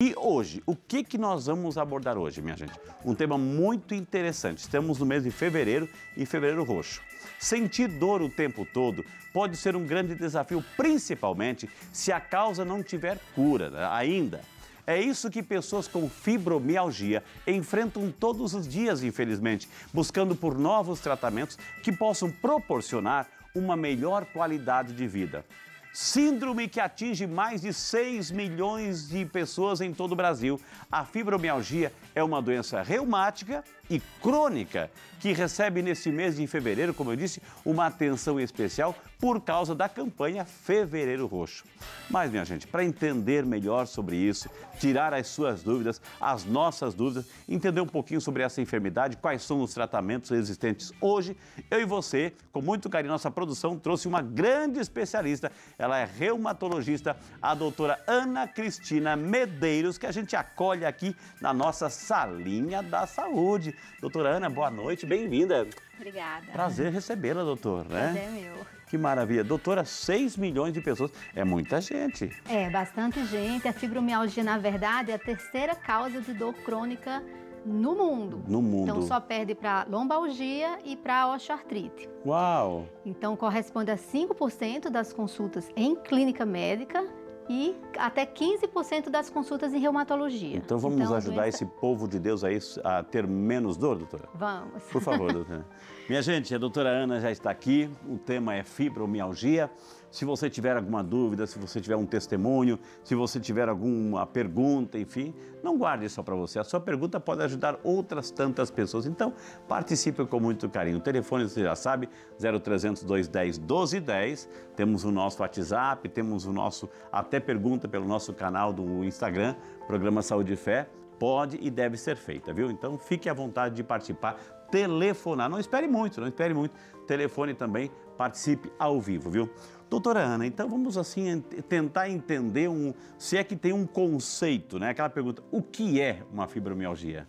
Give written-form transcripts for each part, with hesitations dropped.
E hoje, o que nós vamos abordar hoje, minha gente? Um tema muito interessante. Estamos no mês de fevereiro e fevereiro roxo. Sentir dor o tempo todo pode ser um grande desafio, principalmente se a causa não tiver cura ainda. É isso que pessoas com fibromialgia enfrentam todos os dias, infelizmente, buscando por novos tratamentos que possam proporcionar uma melhor qualidade de vida. Síndrome que atinge mais de 6 milhões de pessoas em todo o Brasil. A fibromialgia é uma doença reumática e crônica que recebe nesse mês de fevereiro, como eu disse, uma atenção especial por causa da campanha Fevereiro Roxo. Mas, minha gente, para entender melhor sobre isso, tirar as suas dúvidas, as nossas dúvidas, entender um pouquinho sobre essa enfermidade, quais são os tratamentos existentes hoje, eu e você, com muito carinho, nossa produção trouxe uma grande especialista. Ela é reumatologista, a doutora Ana Cristina Medeiros, que a gente acolhe aqui na nossa salinha da saúde. Doutora Ana, boa noite, bem-vinda. Obrigada. Prazer recebê-la, doutor. Prazer é meu. Que maravilha. Doutora, 6 milhões de pessoas, é muita gente. É, bastante gente. A fibromialgia, na verdade, é a terceira causa de dor crônica no mundo. No mundo. Então, só perde para lombalgia e para osteoartrite. Uau! Então, corresponde a 5% das consultas em clínica médica e até 15% das consultas em reumatologia. Então vamos ajudar esse povo de Deus a ter menos dor, doutora? Vamos. Por favor, doutora. Minha gente, a doutora Ana já está aqui, o tema é fibromialgia. Se você tiver alguma dúvida, se você tiver um testemunho, se você tiver alguma pergunta, enfim, não guarde só para você. A sua pergunta pode ajudar outras tantas pessoas. Então, participe com muito carinho. O telefone, você já sabe, 0300 210 1210. Temos o nosso WhatsApp, temos o nosso até pergunta pelo nosso canal do Instagram, Programa Saúde e Fé. Pode e deve ser feita, viu? Então, fique à vontade de participar, telefonar. Não espere muito, não espere muito. Telefone também, participe ao vivo, viu? Doutora Ana, então vamos assim tentar entender se é que tem um conceito, né? Aquela pergunta, o que é uma fibromialgia?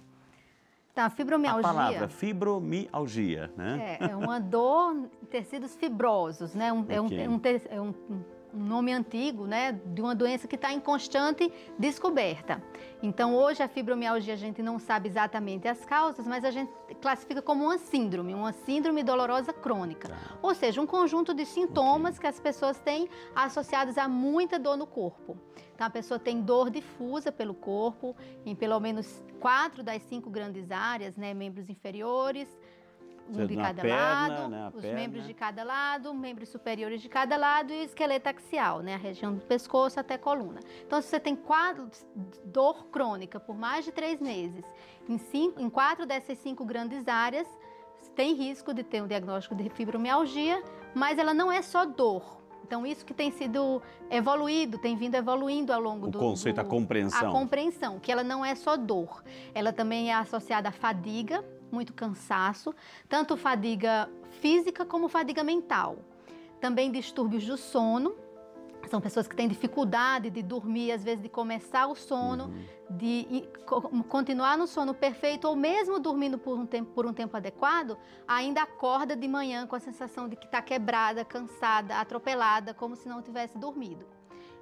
Tá, a fibromialgia... A palavra fibromialgia, né? É uma dor em tecidos fibrosos, né? Um nome antigo, né, de uma doença que está em constante descoberta. Então, hoje a fibromialgia a gente não sabe exatamente as causas, mas a gente classifica como uma síndrome dolorosa crônica. Ou seja, um conjunto de sintomas que as pessoas têm associados a muita dor no corpo. Então, a pessoa tem dor difusa pelo corpo, em pelo menos 4 das 5 grandes áreas, né, membros inferiores, um de cada lado, os membros de cada lado, membros superiores de cada lado e o esqueleto axial, né, a região do pescoço até coluna. Então, se você tem dor crônica por mais de 3 meses, em 4 dessas 5 grandes áreas, tem risco de ter um diagnóstico de fibromialgia, mas ela não é só dor. Então, isso que tem sido evoluído, tem vindo evoluindo ao longo do... O conceito, a compreensão. A compreensão, que ela não é só dor. Ela também é associada à fadiga, muito cansaço, tanto fadiga física como fadiga mental. Também distúrbios do sono, são pessoas que têm dificuldade de dormir, às vezes de começar o sono, de continuar no sono perfeito ou mesmo dormindo por um tempo adequado, ainda acorda de manhã com a sensação de que está quebrada, cansada, atropelada, como se não tivesse dormido.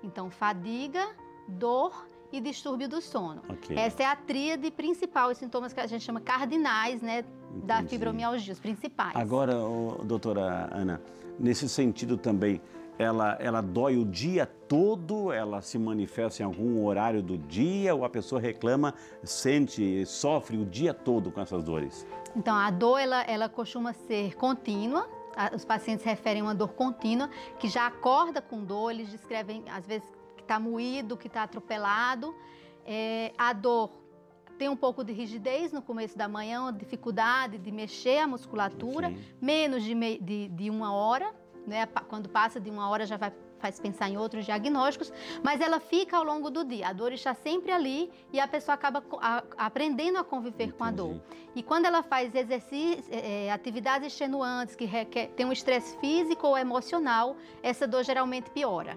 Então, fadiga, dor e distúrbio do sono. Essa é a tríade principal, os sintomas que a gente chama cardinais, né, da fibromialgia, os principais. Agora, doutora Ana, nesse sentido também, ela dói o dia todo, ela se manifesta em algum horário do dia ou a pessoa reclama, sofre o dia todo com essas dores? Então, a dor, ela costuma ser contínua. Os pacientes referem a uma dor contínua, que já acorda com dor, eles descrevem, às vezes, que está moído, que está atropelado. A dor tem um pouco de rigidez no começo da manhã, dificuldade de mexer a musculatura, menos de 1 hora, né? Quando passa de 1 hora já faz pensar em outros diagnósticos, mas ela fica ao longo do dia. A dor está sempre ali e a pessoa acaba aprendendo a conviver com a dor. E quando ela faz atividades extenuantes, que tem um estresse físico ou emocional, essa dor geralmente piora.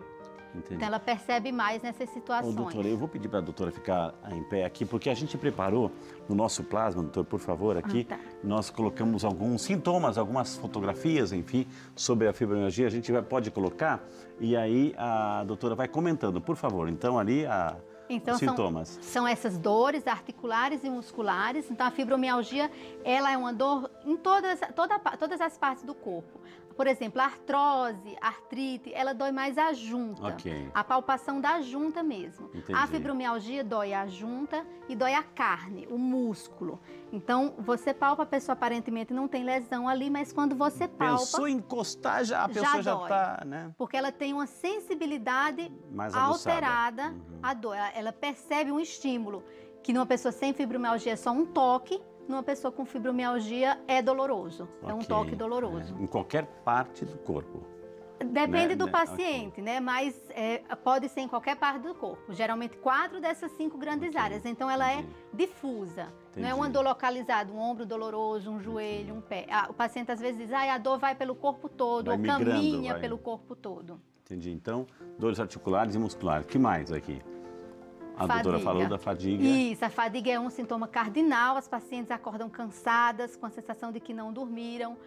Entendi. Então ela percebe mais nessas situações. Doutora, eu vou pedir para a doutora ficar em pé aqui, porque a gente preparou no nosso plasma, doutor, por favor, aqui, nós colocamos alguns sintomas, algumas fotografias, enfim, sobre a fibromialgia. A gente pode colocar e aí a doutora vai comentando, por favor. Então ali Então, sintomas? São essas dores articulares e musculares. Então, a fibromialgia, ela é uma dor em todas as partes do corpo. Por exemplo, a artrose, a artrite, ela dói mais a junta. A palpação da junta mesmo. Entendi. A fibromialgia dói a junta e dói a carne, o músculo. Então, você palpa, a pessoa aparentemente não tem lesão ali, mas quando você palpa... Pensou em encostar, a pessoa já está, né? Porque ela tem uma sensibilidade mais alterada à dor. Ela percebe um estímulo, que numa pessoa sem fibromialgia é só um toque, numa pessoa com fibromialgia é doloroso. É um toque doloroso. Em qualquer parte do corpo. Depende do paciente, né? Mas pode ser em qualquer parte do corpo. Geralmente 4 dessas 5 grandes áreas. Então ela é difusa. Não é uma dor localizada, um ombro doloroso, um joelho, um pé. O paciente às vezes diz, a dor vai pelo corpo todo, ou caminha pelo corpo todo. Entendi. Então, dores articulares e musculares. O que mais aqui? A doutora falou da fadiga. Isso, a fadiga é um sintoma cardinal. As pacientes acordam cansadas, com a sensação de que não dormiram.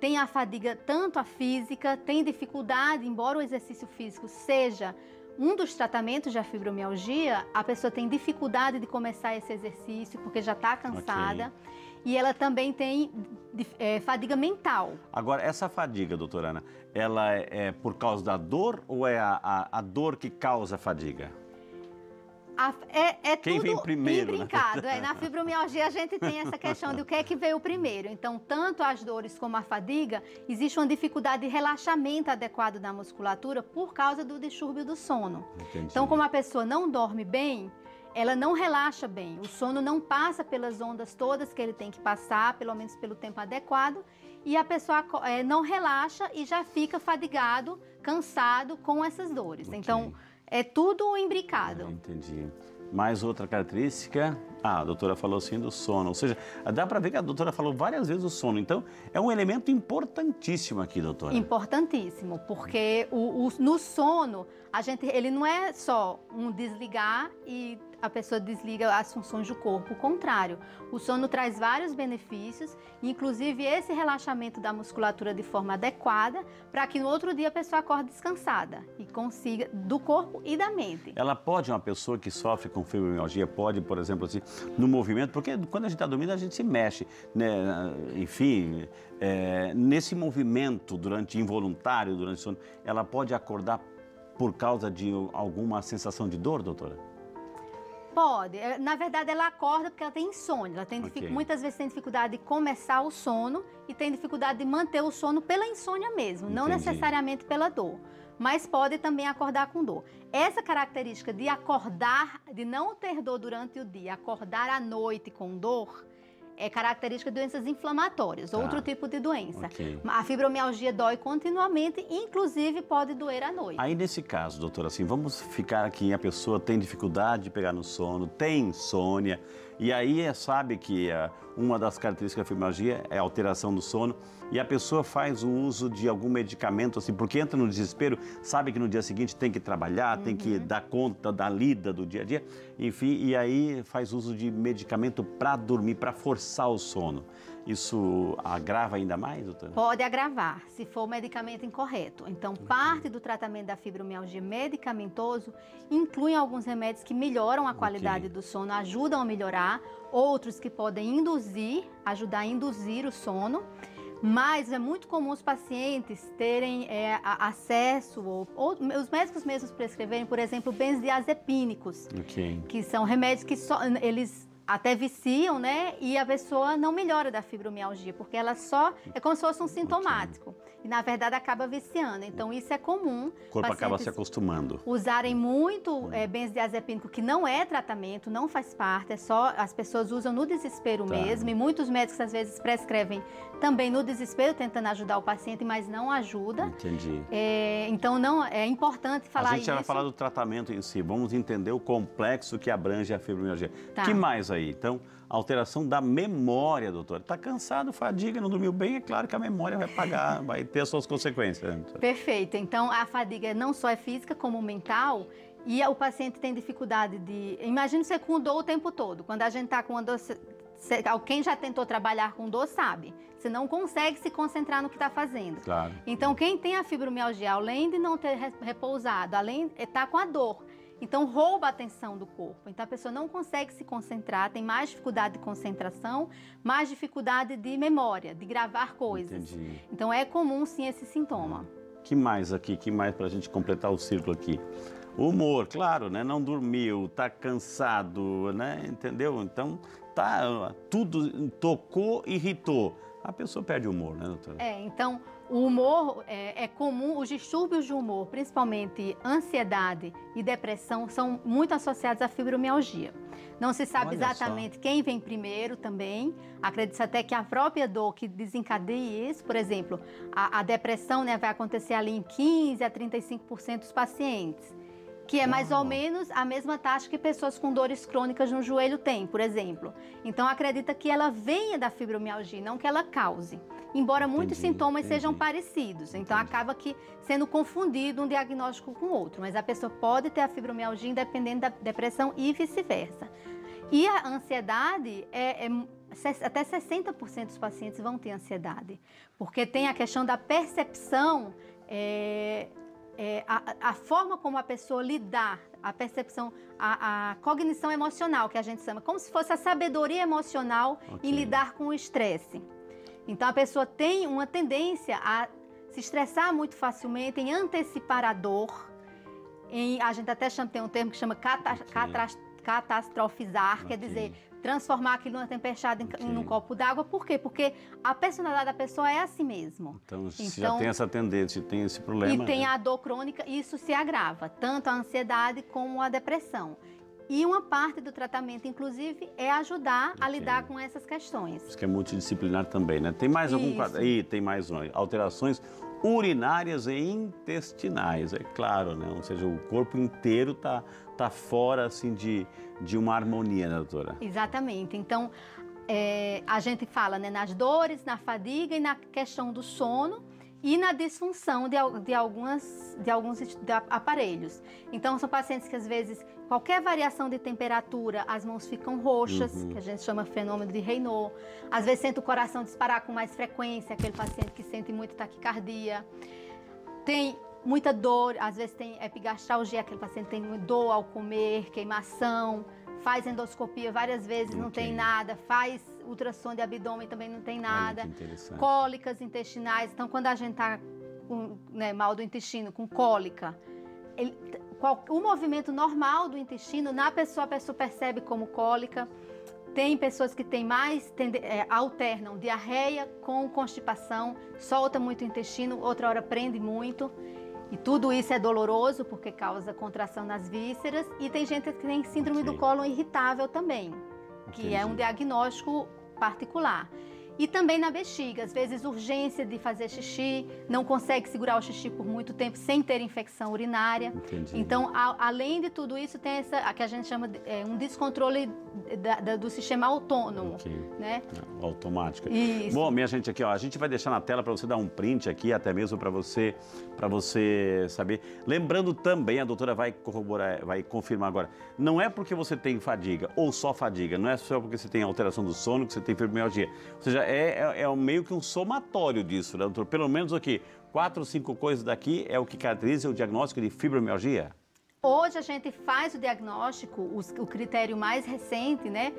Tem a fadiga, tanto a física, tem dificuldade, embora o exercício físico seja um dos tratamentos da fibromialgia, a pessoa tem dificuldade de começar esse exercício porque já está cansada. E ela também tem fadiga mental. Agora, essa fadiga, doutora Ana, ela é por causa da dor ou é a dor que causa a fadiga? Quem tudo vem primeiro, imbrincado. Na fibromialgia a gente tem essa questão de o que é que veio primeiro. Então, tanto as dores como a fadiga, existe uma dificuldade de relaxamento adequado da musculatura por causa do distúrbio do sono. Entendi. Então, como a pessoa não dorme bem, ela não relaxa bem. O sono não passa pelas ondas todas que ele tem que passar, pelo menos pelo tempo adequado, e a pessoa não relaxa e já fica fadigado, cansado com essas dores. Então, é tudo imbricado. Entendi. Mais outra característica? A doutora falou assim do sono. Ou seja, dá para ver que a doutora falou várias vezes o sono. Então, é um elemento importantíssimo aqui, doutora. Importantíssimo, porque no sono, ele não é só um desligar e a pessoa desliga as funções do corpo. O contrário, o sono traz vários benefícios, inclusive esse relaxamento da musculatura de forma adequada, para que no outro dia a pessoa acorde descansada e consiga, do corpo e da mente. Ela pode, uma pessoa que sofre com fibromialgia, pode, por exemplo, assim, no movimento, porque quando a gente está dormindo a gente se mexe, né? Enfim, nesse movimento involuntário durante o sono, ela pode acordar por causa de alguma sensação de dor, doutora? Pode. Na verdade, ela acorda porque ela tem insônia. Ela tem muitas vezes tem dificuldade de começar o sono e tem dificuldade de manter o sono pela insônia mesmo, não necessariamente pela dor. Mas pode também acordar com dor. Essa característica de acordar, de não ter dor durante o dia, acordar à noite com dor, é característica de doenças inflamatórias, outro tipo de doença. A fibromialgia dói continuamente, inclusive pode doer à noite. Aí nesse caso, doutora, assim, vamos ficar aqui, a pessoa tem dificuldade de pegar no sono, tem insônia, e aí sabe que uma das características da fibromialgia é a alteração do sono, e a pessoa faz o uso de algum medicamento, assim, porque entra no desespero, sabe que no dia seguinte tem que trabalhar, tem que dar conta da lida do dia a dia, enfim, e aí faz uso de medicamento para dormir, para forçar o sono. Isso agrava ainda mais, doutora? Pode agravar, se for o medicamento incorreto. Então, parte do tratamento da fibromialgia medicamentoso inclui alguns remédios que melhoram a qualidade do sono, ajudam a melhorar, outros que podem ajudar a induzir o sono. Mas é muito comum os pacientes terem acesso, ou os médicos mesmos prescreverem, por exemplo, benzodiazepínicos, que são remédios que eles até viciam, né? E a pessoa não melhora da fibromialgia, porque ela é como se fosse um sintomático. E, na verdade, acaba viciando. Então, isso é comum. O corpo acaba se acostumando. Usarem muito benzodiazepínico, que não é tratamento, não faz parte, é só as pessoas usam no desespero mesmo. E muitos médicos, às vezes, prescrevem também no desespero, tentando ajudar o paciente, mas não ajuda. Entendi. Então, é importante falar isso. A gente já vai falar do tratamento em si. Vamos entender o complexo que abrange a fibromialgia. Que mais aí? Então, alteração da memória, doutora. Está cansado, fadiga, não dormiu bem, é claro que a memória vai pagar, vai ter as suas consequências. Perfeito. Então, a fadiga não só é física, como mental, e o paciente tem dificuldade de... Imagina você com dor o tempo todo. Quando a gente está com uma dor... Quem já tentou trabalhar com dor sabe. Você não consegue se concentrar no que está fazendo. Claro. Então, quem tem a fibromialgia, além de não ter repousado, além de estar com a dor, então rouba a atenção do corpo. Então a pessoa não consegue se concentrar, tem mais dificuldade de concentração, mais dificuldade de memória, de gravar coisas. Entendi. Então é comum sim esse sintoma. Que mais aqui? Que mais para a gente completar o círculo aqui? O humor, claro, né? Não dormiu, tá cansado, né? Entendeu? Então, tudo tocou, irritou. A pessoa perde o humor, né, doutora? Então, o humor é comum, os distúrbios de humor, principalmente ansiedade e depressão, são muito associados à fibromialgia. Não se sabe exatamente quem vem primeiro também. Acredita-se até que a própria dor que desencadeia isso, por exemplo, a depressão, né, vai acontecer ali em 15% a 35% dos pacientes, que é mais ou menos a mesma taxa que pessoas com dores crônicas no joelho têm, por exemplo. Então, acredita que ela venha da fibromialgia, não que ela cause. Embora muitos sintomas sejam parecidos. Então, acaba que sendo confundido um diagnóstico com outro. Mas a pessoa pode ter a fibromialgia independente da depressão e vice-versa. E a ansiedade, até 60% dos pacientes vão ter ansiedade. Porque tem a questão da percepção, a forma como a pessoa lidar, a percepção, a cognição emocional, que a gente chama, como se fosse a sabedoria emocional em lidar com o estresse. Então, a pessoa tem uma tendência a se estressar muito facilmente, em antecipar a dor, a gente até tem um termo que chama catastrofizar, quer dizer, transformar aquilo numa tempestade em um copo d'água. Por quê? Porque a personalidade da pessoa é assim mesmo. Então, se já tem essa tendência, tem esse problema... E tem a dor crônica, isso se agrava, tanto a ansiedade como a depressão. E uma parte do tratamento, inclusive, é ajudar a lidar com essas questões. Isso que é multidisciplinar também, né? Tem mais algum quadro? Aí, tem mais uma. Alterações urinárias e intestinais, é claro, né? Ou seja, o corpo inteiro tá fora, assim, de uma harmonia, né, doutora? Exatamente. Então, a gente fala, né, nas dores, na fadiga e na questão do sono e na disfunção de alguns aparelhos. Então, são pacientes que, às vezes, qualquer variação de temperatura, as mãos ficam roxas, que a gente chama fenômeno de Raynaud. Às vezes, sente o coração disparar com mais frequência, aquele paciente que sente muito taquicardia. Tem muita dor, às vezes tem epigastralgia, aquele paciente tem dor ao comer, queimação, faz endoscopia várias vezes, não tem nada, faz ultrassom de abdômen, também não tem nada, cólicas intestinais. Então, quando a gente está com mal do intestino, com cólica, o movimento normal do intestino, a pessoa percebe como cólica. Tem pessoas que têm alternam diarreia com constipação, solta muito o intestino, outra hora prende muito. E tudo isso é doloroso porque causa contração nas vísceras. E tem gente que tem síndrome do cólon irritável também, que é um diagnóstico particular. E também na bexiga, às vezes urgência de fazer xixi, não consegue segurar o xixi por muito tempo sem ter infecção urinária. Então, além de tudo isso, tem a que a gente chama de um descontrole do sistema autônomo, né? Automática. Isso. Bom, minha gente, aqui, ó, a gente vai deixar na tela para você dar um print aqui, até mesmo para você saber. Lembrando também, a doutora vai corroborar, vai confirmar agora, não é porque você tem fadiga ou só fadiga, não é só porque você tem alteração do sono que você tem fibromialgia. Ou seja, é meio que um somatório disso, né, doutor? Pelo menos aqui, 4 ou 5 coisas daqui é o que caracteriza o diagnóstico de fibromialgia? Hoje a gente faz o diagnóstico, o critério mais recente, né,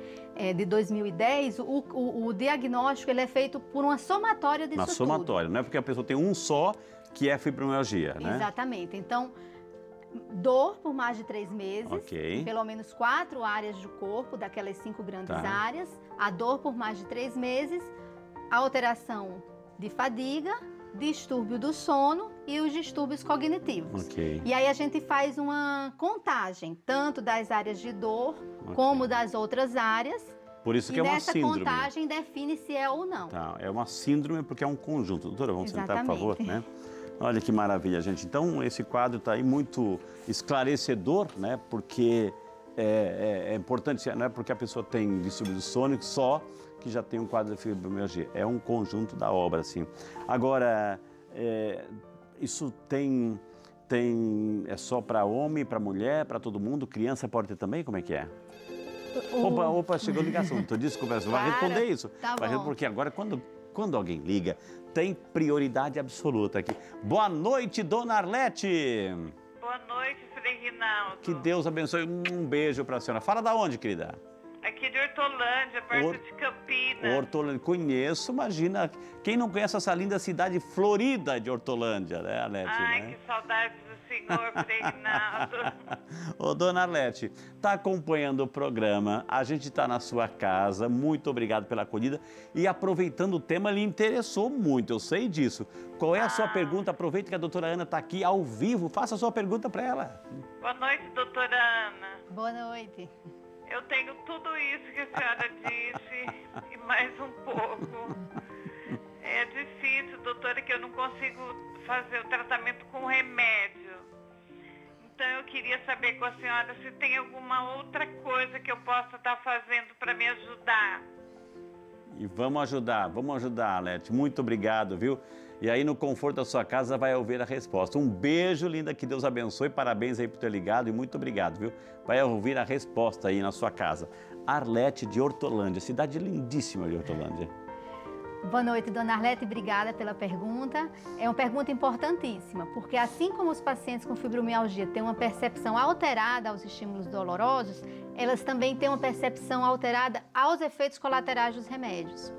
de 2010, o diagnóstico ele é feito por uma somatória disso tudo. Uma somatória, não é porque a pessoa tem um só que é fibromialgia, né? Exatamente. Então, dor por mais de 3 meses, em pelo menos 4 áreas do corpo, daquelas 5 grandes áreas, a dor por mais de 3 meses, a alteração de fadiga, distúrbio do sono e os distúrbios cognitivos. E aí a gente faz uma contagem, tanto das áreas de dor como das outras áreas. Por isso que é uma síndrome. E nessa contagem define se é ou não. É uma síndrome porque é um conjunto. Doutora, vamos sentar, por favor, né? Olha que maravilha, gente. Então, esse quadro está aí muito esclarecedor, né? Porque é importante, não é porque a pessoa tem distúrbio do sono só que já tem um quadro de fibromialgia. É um conjunto da obra, assim. Agora, isso é só para homem, para mulher, para todo mundo? Criança pode ter também? Como é que é? Opa, chegou ligação. Desculpa, você vai responder isso. Porque agora, quando alguém liga, tem prioridade absoluta aqui. Boa noite, dona Arlete. Boa noite, Rinaldo. Que Deus abençoe. Um beijo para a senhora. Fala da onde, querida? Aqui de Hortolândia, perto de Campinas. Hortolândia. Conheço, imagina. Quem não conhece essa linda cidade florida de Hortolândia, né, Arlete? Ai, né? que saudade do senhor, Frei Rinaldo. Ô, dona Arlete, tá acompanhando o programa, a gente está na sua casa, muito obrigado pela acolhida e aproveitando o tema, lhe interessou muito, eu sei disso. Qual é a sua pergunta? Aproveita que a doutora Ana está aqui ao vivo, faça a sua pergunta para ela. Boa noite, doutora Ana. Boa noite. Eu tenho tudo isso que a senhora disse e mais um pouco. É difícil, doutora, que eu não consigo fazer o tratamento com remédio. Então eu queria saber com a senhora se tem alguma outra coisa que eu possa estar fazendo para me ajudar. E vamos ajudar, Arlete. Muito obrigado, viu? E aí no conforto da sua casa vai ouvir a resposta. Um beijo, linda, que Deus abençoe. Parabéns aí por ter ligado e muito obrigado, viu? Vai ouvir a resposta aí na sua casa. Arlete de Hortolândia, cidade lindíssima de Hortolândia. Boa noite, dona Arlete, obrigada pela pergunta. É uma pergunta importantíssima, porque assim como os pacientes com fibromialgia têm uma percepção alterada aos estímulos dolorosos, elas também têm uma percepção alterada aos efeitos colaterais dos remédios.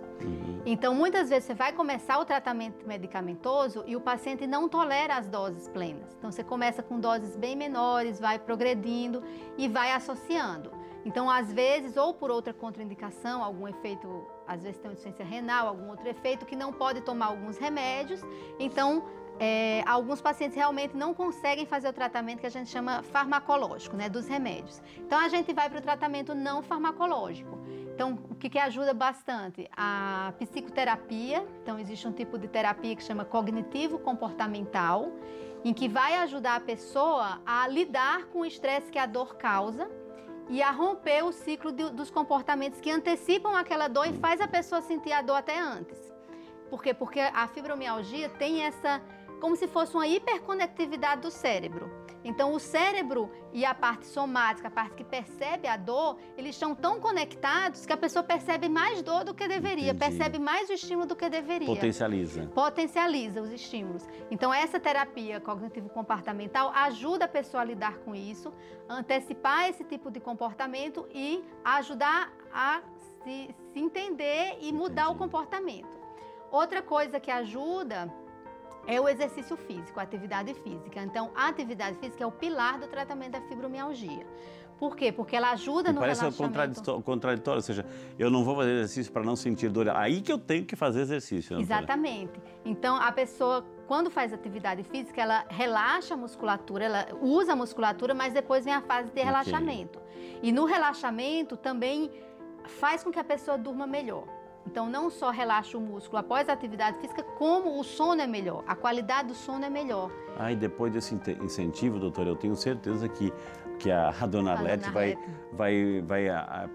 Então, muitas vezes você vai começar o tratamento medicamentoso e o paciente não tolera as doses plenas. Então, você começa com doses bem menores, vai progredindo e vai associando. Então, às vezes, ou por outra contraindicação, algum efeito, às vezes tem uma insuficiência renal, algum outro efeito que não pode tomar alguns remédios. Então, alguns pacientes realmente não conseguem fazer o tratamento que a gente chama farmacológico, né, dos remédios. Então, a gente vai para o tratamento não farmacológico. Então, o que ajuda bastante? A psicoterapia. Então, existe um tipo de terapia que chama cognitivo-comportamental, em que vai ajudar a pessoa a lidar com o estresse que a dor causa e a romper o ciclo dos comportamentos que antecipam aquela dor e faz a pessoa sentir a dor até antes. Por quê? Porque a fibromialgia tem essa, como se fosse uma hiperconectividade do cérebro. Então, o cérebro e a parte somática, a parte que percebe a dor, eles estão tão conectados que a pessoa percebe mais dor do que deveria, percebe mais o estímulo do que deveria. Potencializa os estímulos. Então, essa terapia cognitivo-comportamental ajuda a pessoa a lidar com isso, antecipar esse tipo de comportamento e ajudar a se entender e mudar o comportamento. Outra coisa que ajuda é o exercício físico, a atividade física. Então, a atividade física é o pilar do tratamento da fibromialgia. Por quê? Porque ela ajuda no relaxamento. Parece contraditório, ou seja, eu não vou fazer exercício para não sentir dor. Aí que eu tenho que fazer exercício. Né? Exatamente. Então, a pessoa, quando faz atividade física, ela relaxa a musculatura, ela usa a musculatura, mas depois vem a fase de relaxamento. E no relaxamento também faz com que a pessoa durma melhor. Então, não só relaxa o músculo após a atividade física, como o sono é melhor, a qualidade do sono é melhor. E depois desse incentivo, doutora, eu tenho certeza que a dona Arlete vai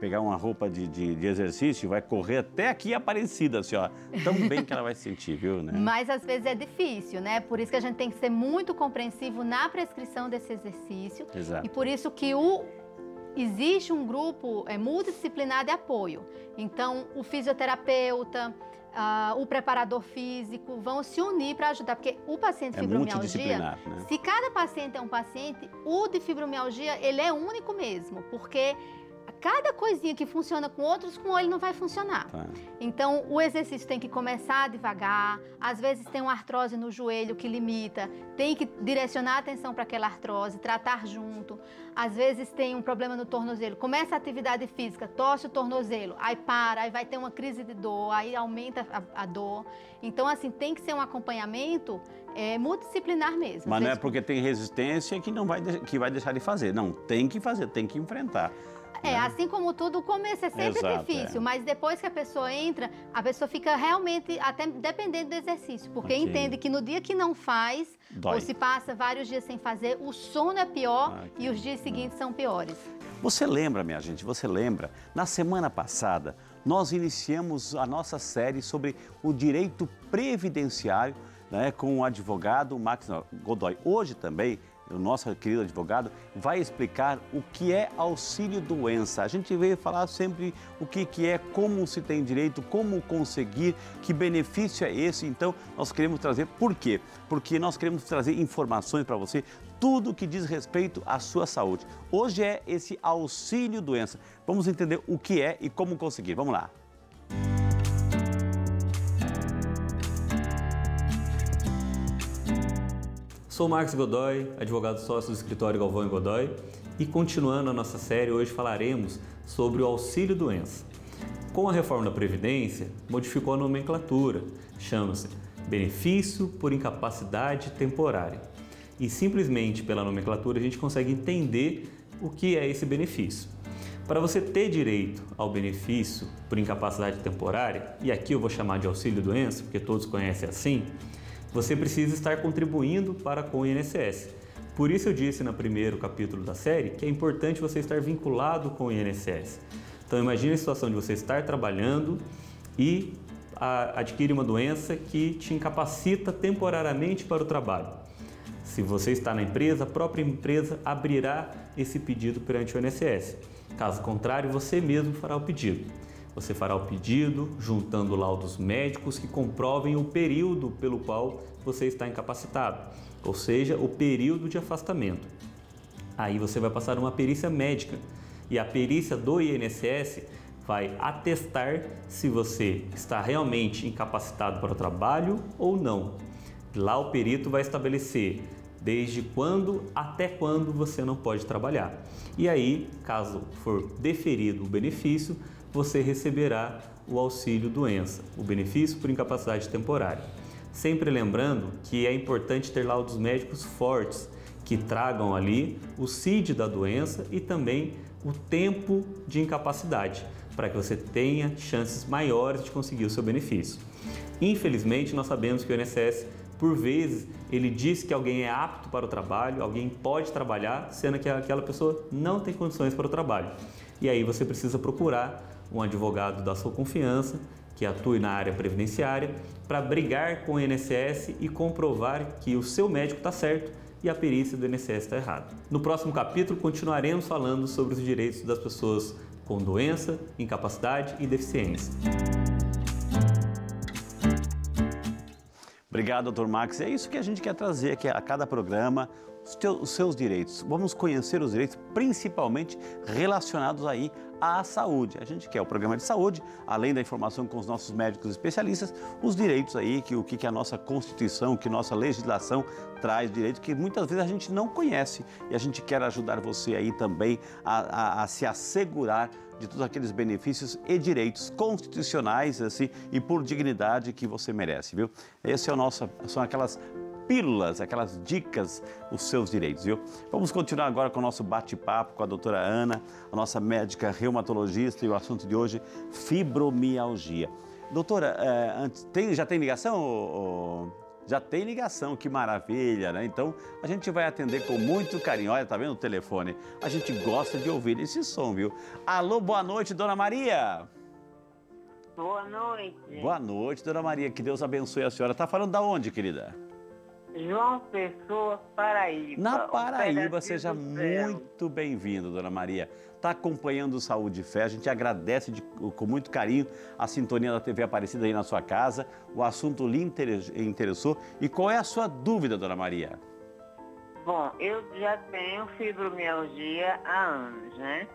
pegar uma roupa de exercício e vai correr até aqui Aparecida, assim, ó, tão bem que ela vai sentir, viu, né? Mas às vezes é difícil, né? Por isso que a gente tem que ser muito compreensivo na prescrição desse exercício. Exato. E por isso que existe um grupo multidisciplinar de apoio. Então, o fisioterapeuta, o preparador físico vão se unir para ajudar, porque o paciente de fibromialgia, né? Se cada paciente é um paciente, o de fibromialgia, ele é único mesmo, porque cada coisinha que funciona com outros, com ele não vai funcionar. Tá. Então, o exercício tem que começar devagar, às vezes tem uma artrose no joelho que limita, tem que direcionar a atenção para aquela artrose, tratar junto. Às vezes tem um problema no tornozelo, começa a atividade física, torce o tornozelo, aí para, aí vai ter uma crise de dor, aí aumenta a dor. Então, assim, tem que ser um acompanhamento multidisciplinar mesmo. Mas não é porque tem resistência que vai deixar de fazer. Não, tem que fazer, tem que enfrentar. Assim como tudo, o começo é sempre difícil, mas depois que a pessoa entra, a pessoa fica realmente até dependendo do exercício, porque entende que no dia que não faz, ou se passa vários dias sem fazer, o sono é pior e os dias seguintes são piores. Você lembra, minha gente, na semana passada, nós iniciamos a nossa série sobre o direito previdenciário, né, com o advogado Max Godoy. Hoje também o nosso querido advogado, vai explicar o que é auxílio-doença. A gente veio falar sempre o que é, como se tem direito, como conseguir, que benefício é esse. Então, nós queremos trazer, por quê? Porque nós queremos trazer informações para você, tudo que diz respeito à sua saúde. Hoje é esse auxílio-doença. Vamos entender o que é e como conseguir. Vamos lá. Sou Marcos Godoy, advogado sócio do escritório Galvão e Godoy, e continuando a nossa série, hoje falaremos sobre o auxílio-doença. Com a reforma da Previdência, modificou a nomenclatura, chama-se benefício por incapacidade temporária. E simplesmente pela nomenclatura a gente consegue entender o que é esse benefício. Para você ter direito ao benefício por incapacidade temporária, e aqui eu vou chamar de auxílio-doença, porque todos conhecem assim, você precisa estar contribuindo para com o INSS. Por isso eu disse no primeiro capítulo da série que é importante você estar vinculado com o INSS. Então imagine a situação de você estar trabalhando e adquire uma doença que te incapacita temporariamente para o trabalho. Se você está na empresa, a própria empresa abrirá esse pedido perante o INSS. Caso contrário, você mesmo fará o pedido. Você fará o pedido juntando laudos médicos que comprovem o período pelo qual você está incapacitado, ou seja, o período de afastamento. Aí você vai passar uma perícia médica e a perícia do INSS vai atestar se você está realmente incapacitado para o trabalho ou não. Lá o perito vai estabelecer desde quando até quando você não pode trabalhar. E aí, caso for deferido o benefício, você receberá o auxílio-doença, o benefício por incapacidade temporária. Sempre lembrando que é importante ter laudos médicos fortes, que tragam ali o CID da doença e também o tempo de incapacidade, para que você tenha chances maiores de conseguir o seu benefício. Infelizmente, nós sabemos que o INSS, por vezes, ele diz que alguém é apto para o trabalho, alguém pode trabalhar, sendo que aquela pessoa não tem condições para o trabalho. E aí você precisa procurar um advogado da sua confiança, que atue na área previdenciária, para brigar com o INSS e comprovar que o seu médico está certo e a perícia do INSS está errada. No próximo capítulo, continuaremos falando sobre os direitos das pessoas com doença, incapacidade e deficiência. Obrigado, Dr. Max. É isso que a gente quer trazer aqui a cada programa, os seus direitos. Vamos conhecer os direitos, principalmente relacionados aí à saúde. A gente quer o programa de saúde, além da informação com os nossos médicos especialistas, os direitos aí, o que a nossa Constituição, que nossa legislação traz direito, que muitas vezes a gente não conhece. E a gente quer ajudar você aí também a se assegurar de todos aqueles benefícios e direitos constitucionais assim, e por dignidade que você merece, viu? Esse é o nosso, são aquelas pílulas, aquelas dicas, os seus direitos, viu? Vamos continuar agora com o nosso bate-papo com a doutora Ana, a nossa médica reumatologista, e o assunto de hoje, fibromialgia. Doutora, já tem ligação? Já tem ligação, que maravilha, né? Então, a gente vai atender com muito carinho. Olha, tá vendo o telefone? A gente gosta de ouvir esse som, viu? Alô, boa noite, Dona Maria. Boa noite. Boa noite, Dona Maria. Que Deus abençoe a senhora. Tá falando da onde, querida? João Pessoa, Paraíba. Na Paraíba, seja muito bem-vindo, Dona Maria. Está acompanhando o Saúde e Fé, a gente agradece com muito carinho a sintonia da TV Aparecida aí na sua casa, o assunto lhe interessou. E qual é a sua dúvida, Dona Maria? Bom, eu já tenho fibromialgia há anos, né?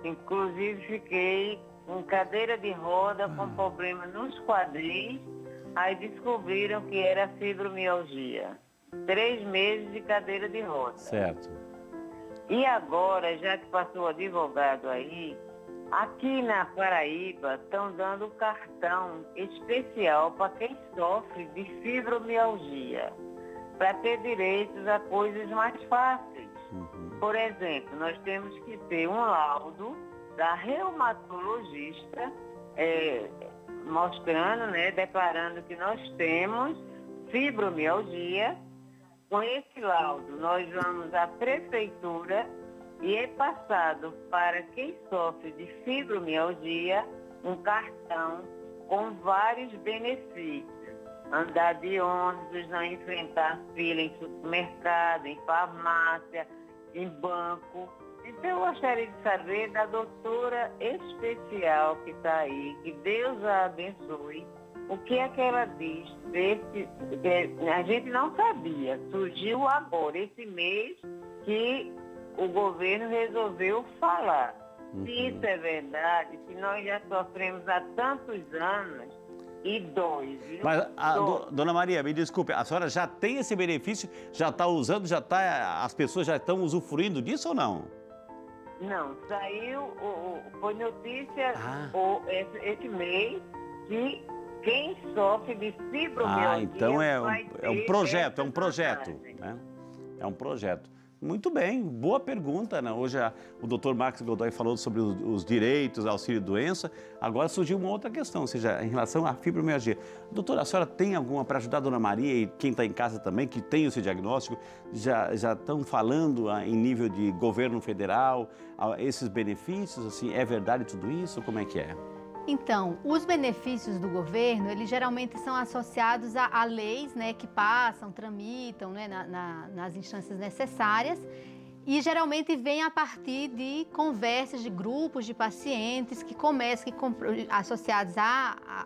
Inclusive fiquei em cadeira de roda com problema nos quadris. Aí descobriram que era fibromialgia. 3 meses de cadeira de roda. Certo. E agora, já que passou o advogado aí, aqui na Paraíba estão dando cartão especial para quem sofre de fibromialgia, para ter direitos a coisas mais fáceis. Por exemplo, nós temos que ter um laudo da reumatologista, mostrando, né, declarando que nós temos fibromialgia. Com esse laudo, nós vamos à prefeitura e é passado para quem sofre de fibromialgia um cartão com vários benefícios. andar de ônibus, não enfrentar fila em supermercado, em farmácia, em banco. Então, eu gostaria de saber da doutora especial que está aí, que Deus a abençoe, o que é que ela diz desse, a gente não sabia, surgiu agora, esse mês, que o governo resolveu falar. Se isso é verdade, se nós já sofremos há tantos anos, e dois. Mas, dona Maria, me desculpe, a senhora já tem esse benefício, já está usando, as pessoas já estão usufruindo disso ou não? Não, saiu, foi notícia esse mês que quem sofre de fibromialgia então é um projeto, né? É um projeto. Muito bem, boa pergunta, né? Hoje o Dr. Max Godoy falou sobre os direitos, auxílio-doença. Agora surgiu uma outra questão, ou seja, em relação à fibromialgia. Doutora, a senhora tem alguma para ajudar a Dona Maria e quem está em casa também, que tem esse diagnóstico? Já estão falando em nível de governo federal, esses benefícios, assim, é verdade tudo isso? Como é que é? Então, os benefícios do governo, eles geralmente são associados a leis, né, que passam, tramitam, né, nas instâncias necessárias e geralmente vem a partir de conversas de grupos de pacientes que começam, associados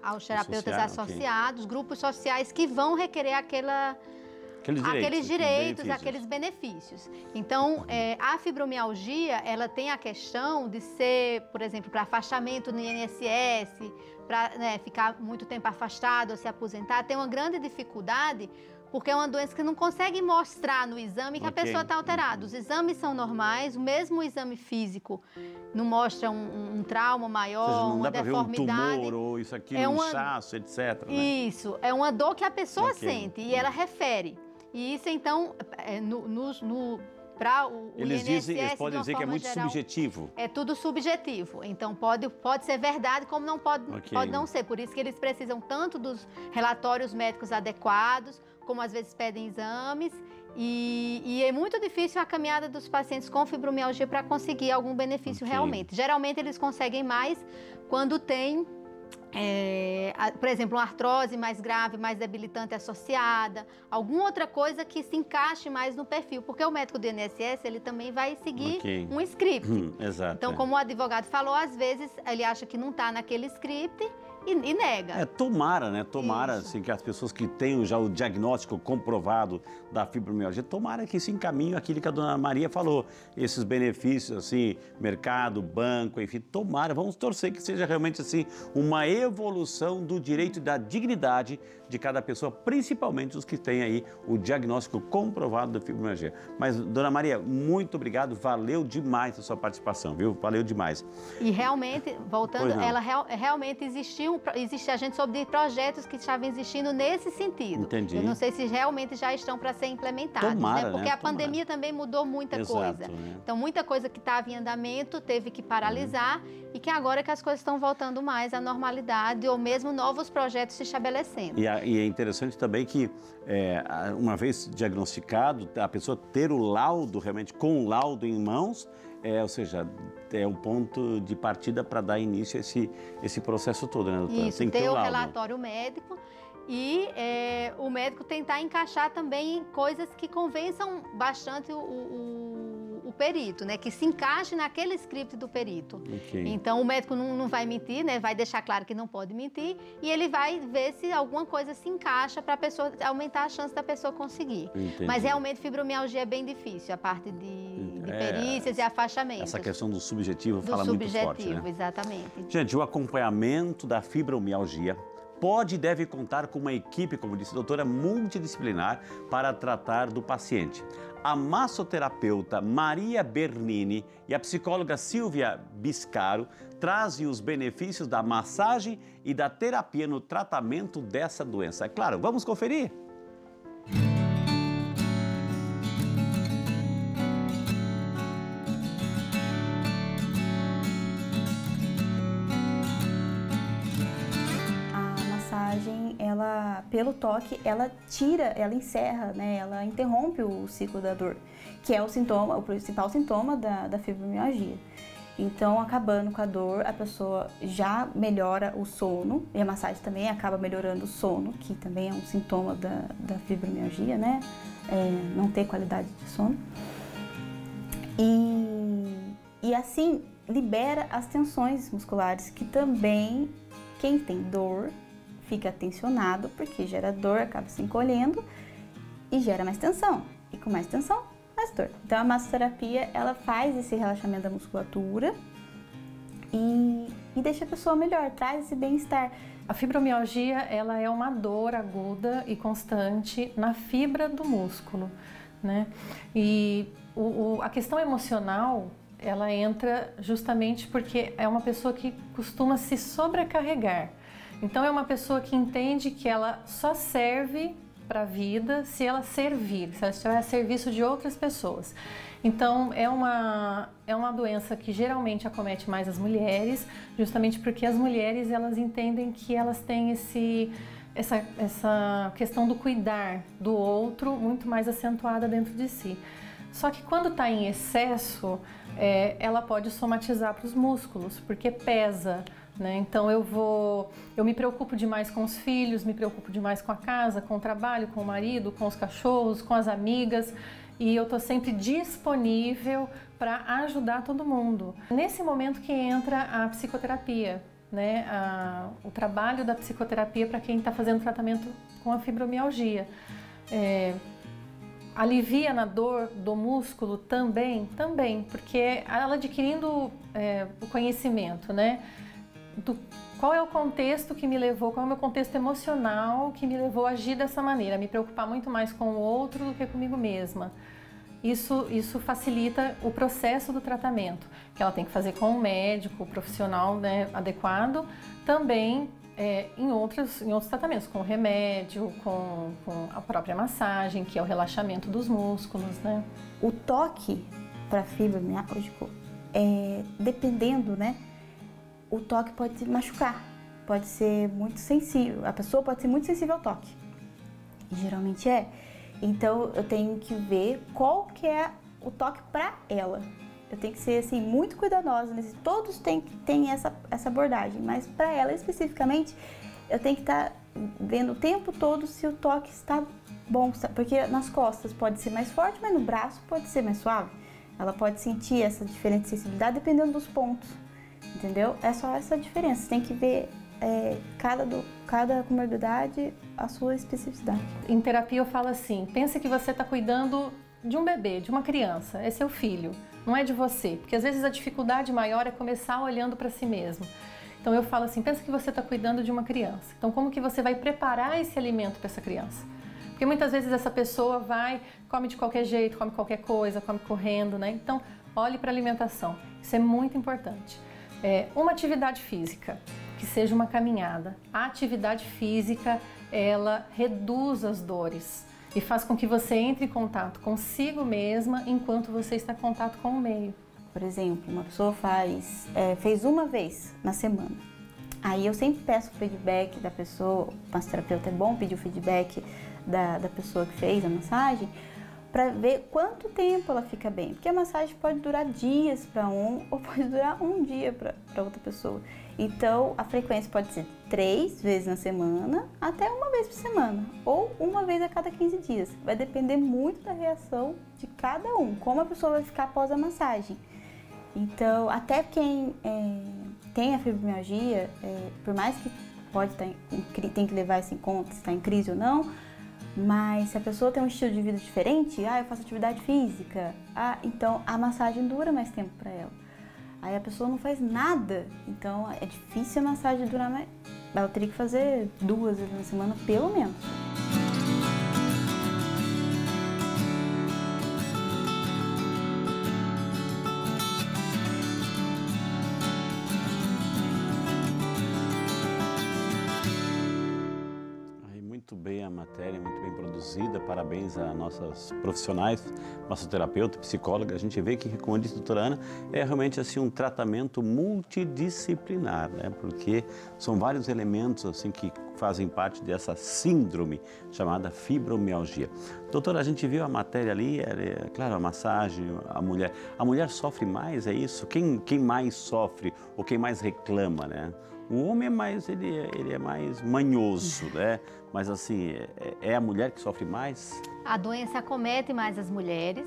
aos terapeutas associados, grupos sociais que vão requerer aqueles direitos, aqueles benefícios. Então, a fibromialgia, ela tem a questão de ser, por exemplo, para afastamento no INSS, para ficar muito tempo afastado ou se aposentar, tem uma grande dificuldade, porque é uma doença que não consegue mostrar no exame que a pessoa está alterada. Os exames são normais, o mesmo exame físico não mostra um trauma maior, ou seja, não uma dá deformidade. Ver um tumor ou isso aqui, um inchaço, etc. Né? Isso, é uma dor que a pessoa sente e ela refere. E isso, então, para o INSS, eles podem dizer que é muito geral, subjetivo. É tudo subjetivo. Então, pode ser verdade, como não pode não ser. Por isso que eles precisam tanto dos relatórios médicos adequados, como às vezes pedem exames. E é muito difícil a caminhada dos pacientes com fibromialgia para conseguir algum benefício realmente. Geralmente, eles conseguem mais quando tem... por exemplo, uma artrose mais grave, mais debilitante associada, alguma outra coisa que se encaixe mais no perfil, porque o médico do INSS, ele também vai seguir um script. Exato. Então, como o advogado falou, às vezes ele acha que não está naquele script e nega. Tomara, né? Tomara, assim, que as pessoas que têm já o diagnóstico comprovado da fibromialgia, tomara que se encaminhem aquilo que a dona Maria falou, esses benefícios, assim, mercado, banco, enfim, tomara, vamos torcer que seja realmente, assim, uma evolução do direito e da dignidade de cada pessoa, principalmente os que têm aí o diagnóstico comprovado da fibromialgia. Mas, dona Maria, muito obrigado, valeu demais a sua participação, viu? Valeu demais. E realmente, voltando, realmente existe a gente soube de projetos que estavam existindo nesse sentido. Entendi. Eu não sei se realmente já estão para ser implementados, tomara, né? Porque a pandemia também mudou muita coisa. Né? Então, muita coisa que estava em andamento teve que paralisar e que agora que as coisas estão voltando mais à normalidade ou mesmo novos projetos se estabelecendo. E é interessante também que, uma vez diagnosticado, a pessoa ter o laudo, realmente com o laudo em mãos, ou seja, é um ponto de partida para dar início a esse processo todo, né, doutora? Isso, ter o relatório médico e o médico tentar encaixar também coisas que convençam bastante o perito, né? Que se encaixe naquele script do perito. Então, o médico não vai mentir, né? Vai deixar claro que não pode mentir e ele vai ver se alguma coisa se encaixa para a pessoa aumentar a chance da pessoa conseguir. Mas, realmente, fibromialgia é bem difícil, a parte de perícias e afastamentos. Essa questão do subjetivo fala muito forte, né? Exatamente. Gente, o acompanhamento da fibromialgia pode e deve contar com uma equipe, como disse a doutora, multidisciplinar para tratar do paciente. A massoterapeuta Maria Bernini e a psicóloga Silvia Biscaro trazem os benefícios da massagem e da terapia no tratamento dessa doença. É claro, vamos conferir? Ela, pelo toque, ela encerra, né? Ela interrompe o ciclo da dor, que é o principal sintoma da fibromialgia. Então, acabando com a dor, a pessoa já melhora o sono, e a massagem também acaba melhorando o sono, que também é um sintoma da fibromialgia, né? Não ter qualidade de sono. E assim, libera as tensões musculares, que também, quem tem dor, fica tensionado, porque gera dor, acaba se encolhendo e gera mais tensão. E com mais tensão, mais dor. Então, a massoterapia, ela faz esse relaxamento da musculatura e deixa a pessoa melhor, traz esse bem-estar. A fibromialgia, ela é uma dor aguda e constante na fibra do músculo, né? E a questão emocional, ela entra justamente porque é uma pessoa que costuma se sobrecarregar. Então, é uma pessoa que entende que ela só serve para a vida se ela servir, se ela estiver a serviço de outras pessoas. Então, é uma doença que geralmente acomete mais as mulheres, justamente porque as mulheres, elas entendem que elas têm essa questão do cuidar do outro muito mais acentuada dentro de si. Só que quando está em excesso, ela pode somatizar para os músculos, porque pesa, né? Então eu me preocupo demais com os filhos, me preocupo demais com a casa, com o trabalho, com o marido, com os cachorros, com as amigas, e eu estou sempre disponível para ajudar todo mundo. Nesse momento que entra a psicoterapia, né? O trabalho da psicoterapia para quem está fazendo tratamento com a fibromialgia. Alivia na dor do músculo também, porque ela adquirindo o conhecimento, né? Qual é o contexto que me levou, qual é o meu contexto emocional que me levou a agir dessa maneira, me preocupar muito mais com o outro do que comigo mesma. Isso facilita o processo do tratamento, que ela tem que fazer com um médico, profissional, né, adequado, também em outros tratamentos, com remédio, com a própria massagem, que é o relaxamento dos músculos, né? O toque para fibromialgico, dependendo, né? O toque pode se machucar, pode ser muito sensível, a pessoa pode ser muito sensível ao toque, e geralmente é. Então, eu tenho que ver qual que é o toque para ela. Eu tenho que ser, assim, muito cuidadosa, todos têm essa abordagem, mas para ela especificamente, eu tenho que estar vendo o tempo todo se o toque está bom, porque nas costas pode ser mais forte, mas no braço pode ser mais suave. Ela pode sentir essa diferente sensibilidade dependendo dos pontos. Entendeu? É só essa diferença. Você tem que ver cada comorbidade, a sua especificidade. Em terapia eu falo assim, pensa que você está cuidando de um bebê, de uma criança, é seu filho, não é de você. Porque às vezes a dificuldade maior é começar olhando para si mesmo. Então eu falo assim, pensa que você está cuidando de uma criança. Então como que você vai preparar esse alimento para essa criança? Porque muitas vezes essa pessoa come de qualquer jeito, come qualquer coisa, come correndo, né? Então olhe para a alimentação, isso é muito importante. Uma atividade física, que seja uma caminhada. A atividade física, ela reduz as dores e faz com que você entre em contato consigo mesma enquanto você está em contato com o meio. Por exemplo, uma pessoa fez uma vez na semana. Aí eu sempre peço o feedback da pessoa, o massoterapeuta é bom pedir o feedback da pessoa que fez a massagem, para ver quanto tempo ela fica bem. Porque a massagem pode durar dias para um, ou pode durar um dia para outra pessoa. Então, a frequência pode ser 3 vezes na semana, até uma vez por semana, ou uma vez a cada 15 dias. Vai depender muito da reação de cada um, como a pessoa vai ficar após a massagem. Então, até quem tem a fibromialgia, por mais que tem que levar isso em conta, se está em crise ou não, mas se a pessoa tem um estilo de vida diferente, eu faço atividade física, então a massagem dura mais tempo para ela. Aí a pessoa não faz nada, então é difícil a massagem durar mais. Ela teria que fazer 2 vezes na semana, pelo menos. Muito bem a matéria, muito bem produzida, parabéns a nossas profissionais, massoterapeuta, psicóloga. A gente vê que, como disse a doutora Ana, é realmente assim um tratamento multidisciplinar, né? Porque são vários elementos assim que fazem parte dessa síndrome chamada fibromialgia. Doutora, a gente viu a matéria ali, claro, a massagem, a mulher sofre mais, é isso? Quem mais sofre ou quem mais reclama, né? O homem ele é mais manhoso, né? Mas assim, é a mulher que sofre mais? A doença acomete mais as mulheres.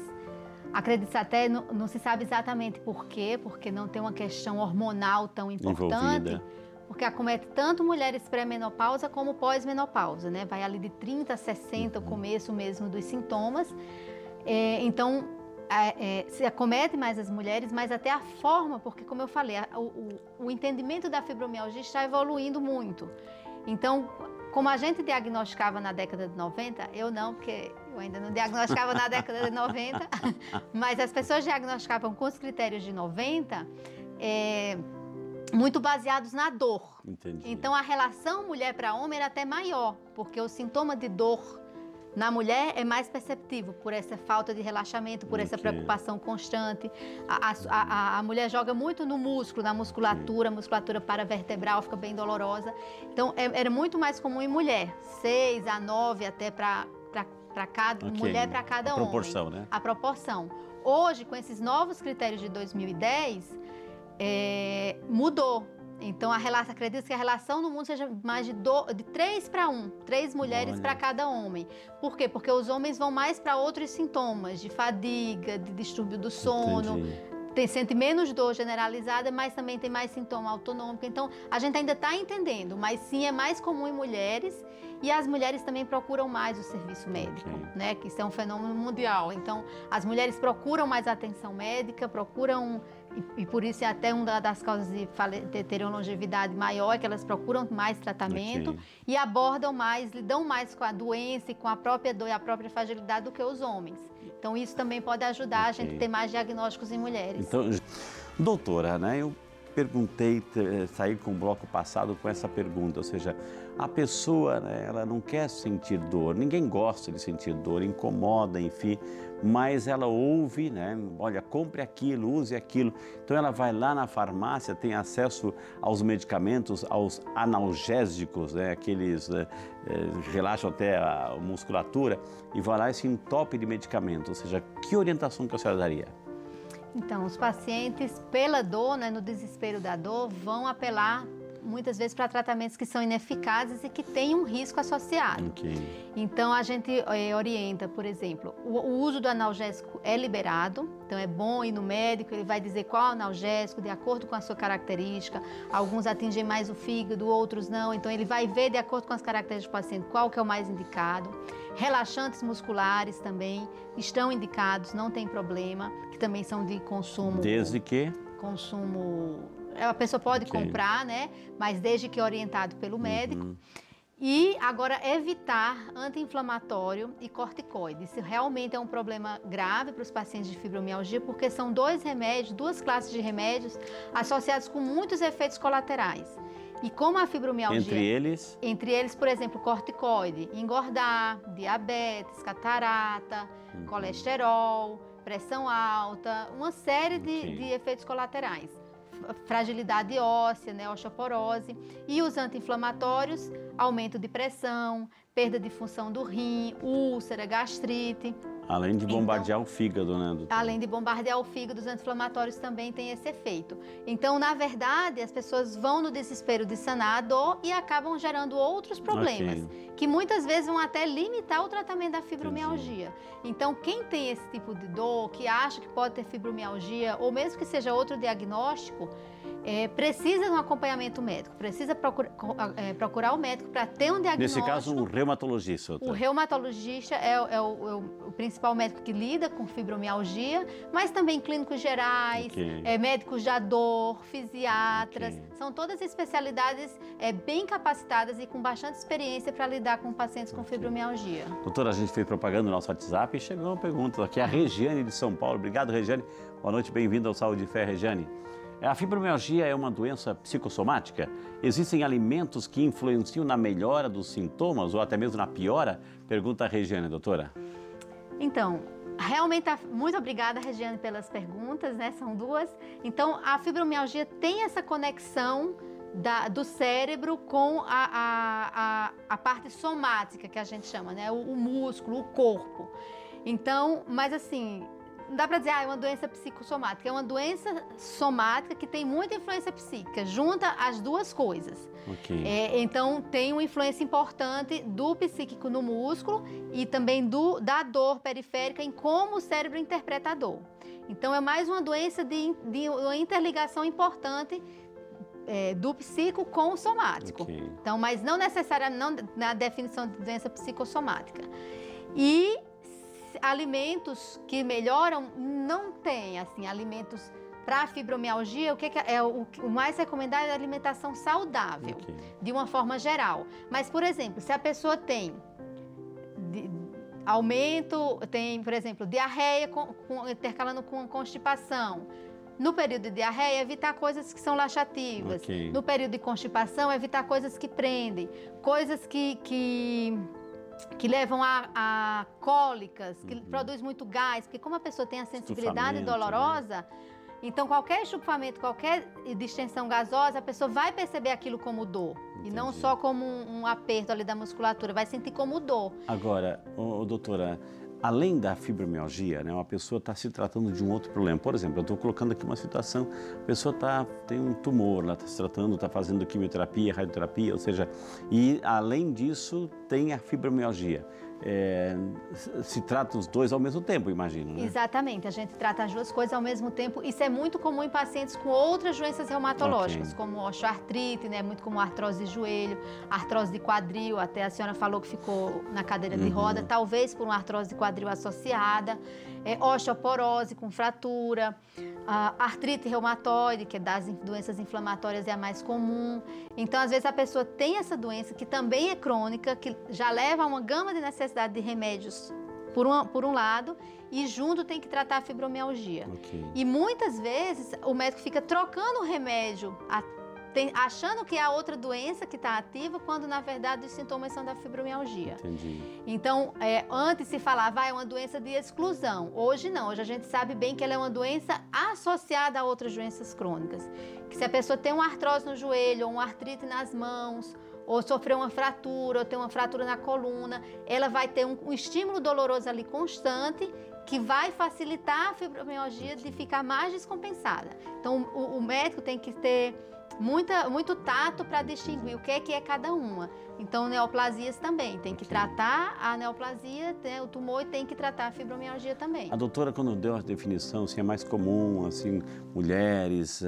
Acredita-se até, não se sabe exatamente por quê, porque não tem uma questão hormonal tão importante. Envolvida. Porque acomete tanto mulheres pré-menopausa como pós-menopausa, né? Vai ali de 30 a 60, o começo mesmo dos sintomas. Então, se acomete mais as mulheres, mas até a forma, porque como eu falei, o entendimento da fibromialgia está evoluindo muito. Então, como a gente diagnosticava na década de 90, eu não, porque eu ainda não diagnosticava na década de 90, mas as pessoas diagnosticavam com os critérios de 90, muito baseados na dor. Entendi. Então, a relação mulher para homem era até maior, porque o sintoma de dor na mulher é mais perceptível por essa falta de relaxamento, por essa preocupação constante. A mulher joga muito no músculo, na musculatura, a musculatura paravertebral fica bem dolorosa. Então, era muito mais comum em mulher, 6 a 9 até para cada mulher, para cada homem. A proporção, né? A proporção. Hoje, com esses novos critérios de 2010, mudou. Então, acredita que a relação no mundo seja mais de 3 para 1, 3 mulheres para cada homem. Por quê? Porque os homens vão mais para outros sintomas, de fadiga, de distúrbio do sono, sente menos dor generalizada, mas também tem mais sintoma autonômico. Então, a gente ainda está entendendo, mas sim, é mais comum em mulheres e as mulheres também procuram mais o serviço médico, né? Que isso é um fenômeno mundial. Então, as mulheres procuram mais atenção médica, procuram... E por isso é até uma das causas de terem uma longevidade maior, é que elas procuram mais tratamento e abordam mais, lidam mais com a doença e com a própria dor e a própria fragilidade do que os homens. Então isso também pode ajudar a gente a ter mais diagnósticos em mulheres. Então, doutora, né, eu perguntei, saí com o bloco passado com essa pergunta, ou seja, a pessoa, né, ela não quer sentir dor, ninguém gosta de sentir dor, incomoda, enfim, mas ela ouve, né, olha, compre aquilo, use aquilo, então ela vai lá na farmácia, tem acesso aos medicamentos, aos analgésicos, né, aqueles relaxam até a musculatura, e vai lá e se entope de medicamento, ou seja, que orientação que a senhora daria? Então, os pacientes, pela dor, né, no desespero da dor, vão apelar muitas vezes para tratamentos que são ineficazes e que têm um risco associado. Então, a gente orienta, por exemplo, o uso do analgésico é liberado, então é bom ir no médico, ele vai dizer qual analgésico, de acordo com a sua característica. Alguns atingem mais o fígado, outros não, então ele vai ver, de acordo com as características do paciente, qual que é o mais indicado. Relaxantes musculares também estão indicados, não tem problema, que também são de consumo... Desde que? Consumo... A pessoa pode comprar, né? Mas desde que orientado pelo médico. E agora evitar anti-inflamatório e corticoide. Isso realmente é um problema grave para os pacientes de fibromialgia, porque são duas classes de remédios associados com muitos efeitos colaterais. E como a fibromialgia... Entre eles, por exemplo, corticoide, engordar, diabetes, catarata, colesterol, pressão alta, uma série de efeitos colaterais. Fragilidade óssea, né, osteoporose. E os anti-inflamatórios, aumento de pressão, perda de função do rim, úlcera, gastrite. Além de bombardear o fígado, né, doutora? Além de bombardear o fígado, os anti-inflamatórios também têm esse efeito. Então, na verdade, as pessoas vão no desespero de sanar a dor e acabam gerando outros problemas, que muitas vezes vão até limitar o tratamento da fibromialgia. Então, quem tem esse tipo de dor, que acha que pode ter fibromialgia, ou mesmo que seja outro diagnóstico, precisa de um acompanhamento médico, precisa procurar o médico para ter um diagnóstico. Nesse caso, um reumatologista. O reumatologista é o principal médico que lida com fibromialgia, mas também clínicos gerais, médicos da dor, fisiatras, são todas especialidades bem capacitadas e com bastante experiência para lidar com pacientes com fibromialgia. Doutora, a gente fez propaganda no nosso WhatsApp e chegou uma pergunta aqui, a Regiane de São Paulo. Obrigado, Regiane. Boa noite, bem-vindo ao Saúde e Fé, Regiane. A fibromialgia é uma doença psicossomática? Existem alimentos que influenciam na melhora dos sintomas ou até mesmo na piora? Pergunta a Regiane, doutora. Então, realmente, muito obrigada, Regiane, pelas perguntas, né? São duas. Então, a fibromialgia tem essa conexão do cérebro com a parte somática, que a gente chama, né? O músculo, o corpo. Então, mas assim, não dá para dizer, é uma doença psicossomática. É uma doença somática que tem muita influência psíquica, junta as duas coisas. Okay. Então, tem uma influência importante do psíquico no músculo e também da dor periférica em como o cérebro interpreta a dor. Então, é mais uma doença de uma interligação importante do psíquico com o somático. Okay. Então, mas não necessariamente na definição de doença psicossomática. E alimentos que melhoram, não tem, assim, alimentos para fibromialgia, o mais recomendado é a alimentação saudável, okay, de uma forma geral. Mas, por exemplo, se a pessoa tem aumento, tem, por exemplo, diarreia intercalando com constipação, no período de diarreia, evitar coisas que são laxativas. Okay. No período de constipação, evitar coisas que prendem, coisas que levam a cólicas, que produz muito gás, porque como a pessoa tem a sensibilidade dolorosa, né? Então qualquer estufamento, qualquer distensão gasosa, a pessoa vai perceber aquilo como dor. Entendi. E não só como um aperto ali da musculatura, vai sentir como dor. Agora, doutora, além da fibromialgia, né, uma pessoa está se tratando de um outro problema. Por exemplo, eu estou colocando aqui uma situação, a pessoa tem um tumor, ela está se tratando, está fazendo quimioterapia, radioterapia, ou seja, e além disso tem a fibromialgia. Se trata os dois ao mesmo tempo, imagino, né? Exatamente, a gente trata as duas coisas ao mesmo tempo. Isso é muito comum em pacientes com outras doenças reumatológicas, okay, como osteoartrite, né? Muito comum artrose de joelho, artrose de quadril, até a senhora falou que ficou na cadeira de roda, talvez por uma artrose de quadril associada, osteoporose com fratura, artrite reumatoide, que é das doenças inflamatórias, é a mais comum. Então, às vezes, a pessoa tem essa doença que também é crônica, que já leva a uma gama de necessidade de remédios por um lado, e junto tem que tratar a fibromialgia. Okay. E muitas vezes o médico fica trocando o remédio, achando que é a outra doença que está ativa, quando na verdade os sintomas são da fibromialgia. Entendi. Então, antes se falava, é uma doença de exclusão. Hoje não, hoje a gente sabe bem que ela é uma doença associada a outras doenças crônicas. Que se a pessoa tem uma artrose no joelho, ou uma artrite nas mãos, ou sofreu uma fratura, ou tem uma fratura na coluna, ela vai ter um estímulo doloroso ali constante, que vai facilitar a fibromialgia de ficar mais descompensada. Então, o médico tem que ter muito tato para distinguir o que é cada uma. Então, neoplasias também, tem que tratar a neoplasia, o tumor, e tem que tratar a fibromialgia também. A doutora, quando deu a definição, assim, é mais comum, assim, mulheres,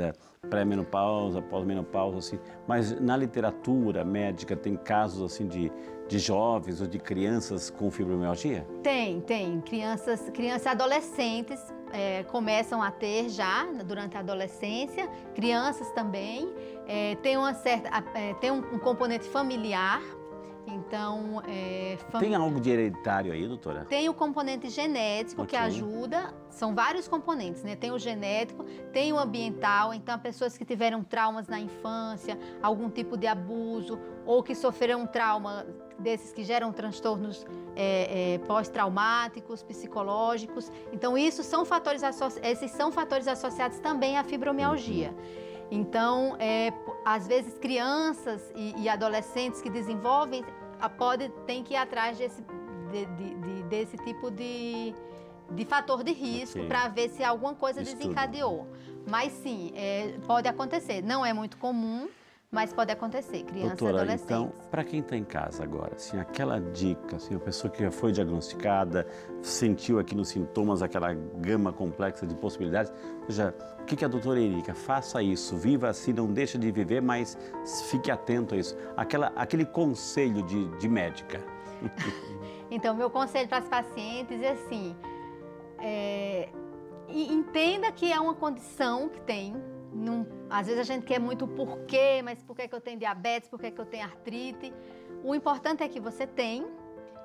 pré-menopausa, pós-menopausa, assim, mas na literatura médica tem casos, assim, de jovens ou de crianças com fibromialgia? Tem. Crianças e adolescentes começam a ter já durante a adolescência, crianças também, tem um componente familiar. Então, tem algo de hereditário aí, doutora? Tem o componente genético, okay, que ajuda, são vários componentes, né? Tem o genético, tem o ambiental, então pessoas que tiveram traumas na infância, algum tipo de abuso, ou que sofreram um trauma desses que geram transtornos pós-traumáticos, psicológicos. Então, esses são fatores associados também à fibromialgia. Então, às vezes, crianças e adolescentes que desenvolvem tem que ir atrás desse tipo de fator de risco, okay, para ver se alguma coisa desencadeou. Mas sim, pode acontecer. Não é muito comum, mas pode acontecer, crianças e adolescentes. Então, para quem está em casa agora, assim, aquela dica, assim, a pessoa que já foi diagnosticada, sentiu aqui nos sintomas aquela gama complexa de possibilidades, ou seja, o que a doutora Erika, faça isso, viva assim, não deixe de viver, mas fique atento a isso. Aquele conselho de médica. Então, meu conselho para as pacientes é assim, entenda que é uma condição que tem. Às vezes a gente quer muito o porquê, mas por que eu tenho diabetes, por que eu tenho artrite. O importante é que você tem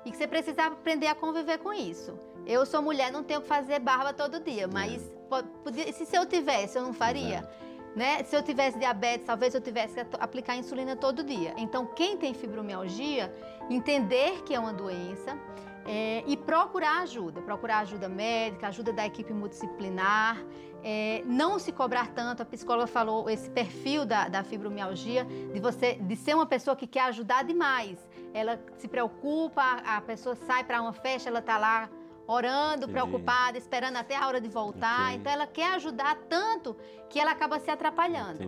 e que você precisa aprender a conviver com isso. Eu sou mulher, não tenho que fazer barba todo dia, mas se eu tivesse, eu não faria. Né? Se eu tivesse diabetes, talvez eu tivesse que aplicar insulina todo dia. Então, quem tem fibromialgia, entender que é uma doença, E procurar ajuda médica, ajuda da equipe multidisciplinar, não se cobrar tanto. A psicóloga falou esse perfil da fibromialgia, de ser uma pessoa que quer ajudar demais. Ela se preocupa, a pessoa sai para uma festa, ela está lá orando, preocupada, esperando até a hora de voltar. Então ela quer ajudar tanto que ela acaba se atrapalhando.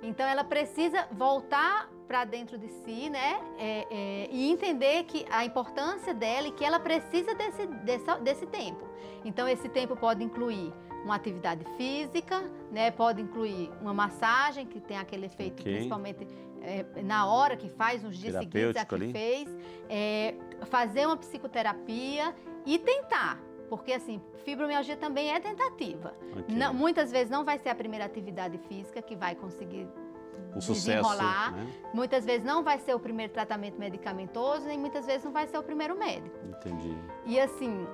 Então ela precisa voltar para dentro de si, né? E entender que a importância dela e que ela precisa desse tempo. Então esse tempo pode incluir uma atividade física, né? Pode incluir uma massagem que tem aquele efeito principalmente na hora que faz, uns dias seguintes a que fez, fazer uma psicoterapia e tentar. Porque, assim, fibromialgia também é tentativa. Não, muitas vezes não vai ser a primeira atividade física que vai conseguir desenrolar. Né? Muitas vezes não vai ser o primeiro tratamento medicamentoso, nem muitas vezes não vai ser o primeiro médico. Entendi. E, assim,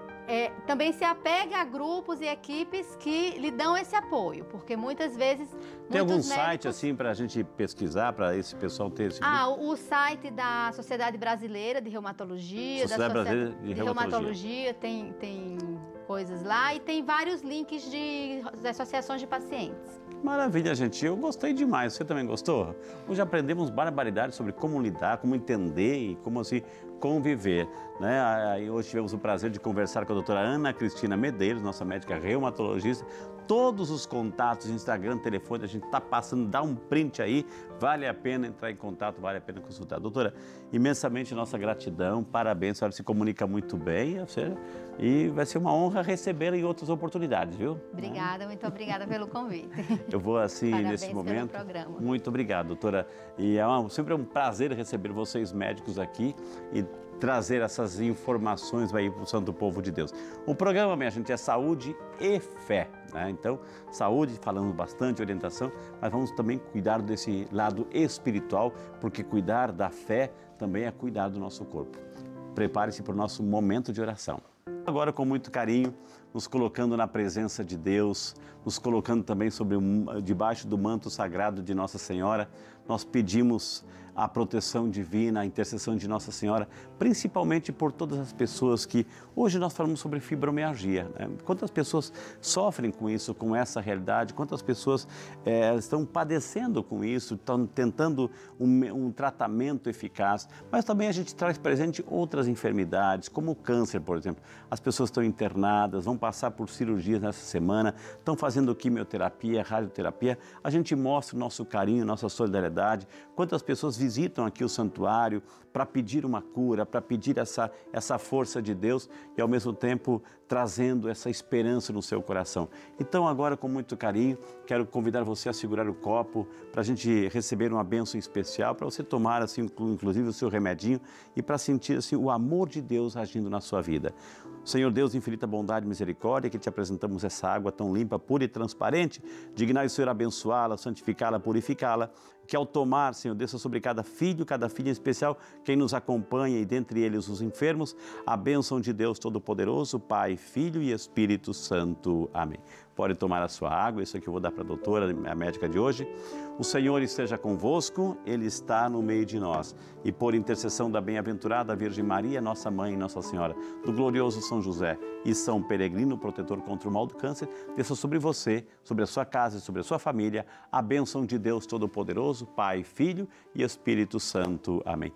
também se apega a grupos e equipes que lhe dão esse apoio, porque muitas vezes... Tem algum site, assim, para a gente pesquisar, para esse pessoal ter esse... O site da Sociedade Brasileira de Reumatologia, Sociedade Brasileira de Reumatologia tem coisas lá e tem vários links de associações de pacientes. Maravilha, gente. Eu gostei demais. Você também gostou? Hoje aprendemos barbaridades sobre como lidar, como entender e como, assim, conviver, né? Aí hoje tivemos o prazer de conversar com a doutora Ana Cristina Medeiros, nossa médica reumatologista. Todos os contatos, Instagram, telefone, a gente está passando, dá um print aí, vale a pena entrar em contato, vale a pena consultar. Doutora, imensamente nossa gratidão, parabéns, a senhora se comunica muito bem, e vai ser uma honra recebê-la em outras oportunidades, viu? Obrigada, muito obrigada pelo convite. Eu vou, assim, parabéns nesse momento... pelo programa. Muito obrigado, doutora. E sempre é um prazer receber vocês médicos aqui e trazer essas informações aí para o santo povo de Deus. O programa, minha gente, é saúde e fé, né? Então, saúde, falamos bastante, orientação, mas vamos também cuidar desse lado espiritual, porque cuidar da fé também é cuidar do nosso corpo. Prepare-se para o nosso momento de oração. Agora, com muito carinho, nos colocando na presença de Deus, nos colocando também debaixo do manto sagrado de Nossa Senhora, nós pedimos a proteção divina, a intercessão de Nossa Senhora, principalmente por todas as pessoas que... Hoje nós falamos sobre fibromialgia, né? Quantas pessoas sofrem com isso, com essa realidade, quantas pessoas estão padecendo com isso, estão tentando um tratamento eficaz, mas também a gente traz presente outras enfermidades, como o câncer, por exemplo. As pessoas estão internadas, vão passar por cirurgias nessa semana, estão fazendo quimioterapia, radioterapia. A gente mostra o nosso carinho, nossa solidariedade. Quantas pessoas visitam aqui o santuário para pedir uma cura, para pedir essa força de Deus e, ao mesmo tempo, trazendo essa esperança no seu coração. Então, agora, com muito carinho, quero convidar você a segurar o copo para a gente receber uma bênção especial, para você tomar, assim, inclusive, o seu remedinho e para sentir, assim, o amor de Deus agindo na sua vida. Senhor Deus, infinita bondade e misericórdia, que te apresentamos essa água tão limpa, pura e transparente, dignai o Senhor abençoá-la, santificá-la, purificá-la, que ao tomar, Senhor, desça sobre cada filho em especial, quem nos acompanha e dentre eles os enfermos, a bênção de Deus Todo-Poderoso, Pai, Filho e Espírito Santo. Amém. Pode tomar a sua água, isso aqui eu vou dar para a doutora, a médica de hoje. O Senhor esteja convosco, Ele está no meio de nós. E por intercessão da bem-aventurada Virgem Maria, nossa Mãe e Nossa Senhora, do glorioso São José e São Peregrino, protetor contra o mal do câncer, desça sobre você, sobre a sua casa e sobre a sua família, a bênção de Deus Todo-Poderoso, Pai, Filho e Espírito Santo. Amém.